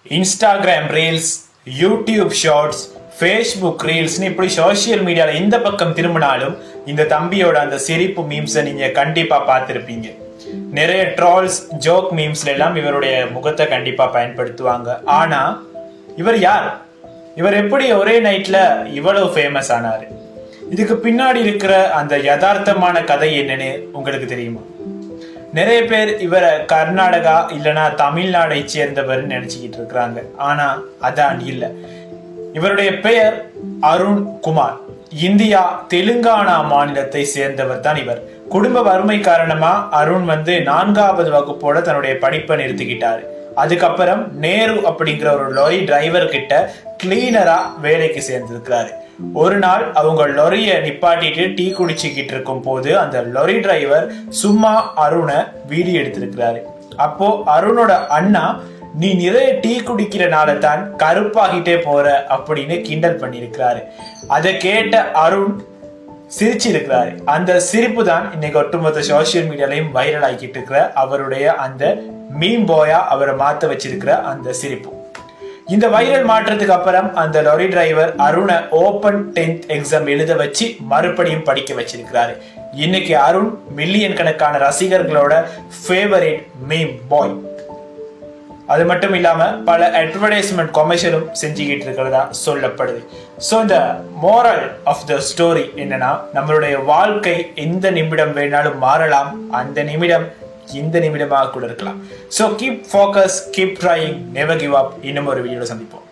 Instagram reels, YouTube shorts, Facebook ரீல்ஸ்னு இப்படி social மீடியாவில் எந்த பக்கம் திரும்பினாலும் இந்த தம்பியோட அந்த சிரிப்பு மீம்ஸை நீங்க கண்டிப்பா பார்த்துருப்பீங்க. நிறைய ட்ரால்ஸ், ஜோக் மீம்ஸ்ல எல்லாம் இவருடைய முகத்தை கண்டிப்பா பயன்படுத்துவாங்க. ஆனா இவர் யார்? இவர் எப்படி ஒரே நைட்ல இவ்வளவு ஃபேமஸ் ஆனாரு? இதுக்கு பின்னாடி இருக்கிற அந்த யதார்த்தமான கதை என்னன்னு உங்களுக்கு தெரியுமா? நிறைய பேர் இவரை கர்நாடகா இல்லைன்னா தமிழ்நாடை சேர்ந்தவர் நினைச்சுக்கிட்டு இருக்கிறாங்க. ஆனா அதான் இல்ல. இவருடைய பெயர் அருண் குமார். இந்தியா தெலுங்கானா மாநிலத்தை சேர்ந்தவர் தான் இவர். குடும்ப வறுமை காரணமா அருண் 4வது வகுப்போட தன்னுடைய படிப்பை நிறுத்திக்கிட்டாரு. அதுக்கப்புறம் நேரு அப்படிங்கிற ஒரு லொரி டிரைவர் கிட்ட கிளீனரா வேலைக்கு சேர்ந்திருக்கிறாரு. ஒரு நாள் அவங்க லொரிய நிப்பாட்டிட்டு டீ குடிச்சுக்கிட்டு இருக்கும் போது அந்த லொரி டிரைவர் சும்மா அருணை வீடியோ எடுத்திருக்கிறாரு. அப்போ அருணோட அண்ணா, நீ நிறைய டீ குடிக்கிறனால தான் கருப்பாகிட்டே போற அப்படின்னு கிண்டல் பண்ணியிருக்கிறாரு. அதை கேட்ட அருண் சிரிச்சிருக்கிறாரு. அந்த சிரிப்பு தான் இன்னைக்கு ஒட்டுமொத்த சோசியல் மீடியாலையும் வைரல் ஆகிட்டு இருக்கிற அவருடைய அந்த மீம் பாயா அவரை மாத்த வச்சிருக்கிற அந்த சிரிப்பு. இந்த வைரல் மாற்றத்துக்கு அப்புறம் அந்த லாரி டிரைவர் அருணை ஓபன் 10th எக்ஸாம் எழுத வச்சு மறுபடியும் படிக்க வச்சிருக்கிறாரு. இன்னைக்கு அருண் மில்லியன் கணக்கான ரசிகர்களோட ஃபேவரட் மீம் பாய். அது மட்டும் இல்லாம பல அட்வர்டைஸ்மெண்ட் கமர்ஷியலும் செஞ்சுக்கிட்டு இருக்கிறதா சொல்லப்படுது. ஸோ இந்த மோரல் ஆஃப் த ஸ்டோரி என்னன்னா, நம்மளுடைய வாழ்க்கை எந்த நிமிடம் வேணாலும் மாறலாம். அந்த நிமிடம் இந்த நிமிடமாக கூட இருக்கலாம். So keep focus, keep trying, never give up. இன்னும் ஒரு வீடியோல சந்திப்போம்.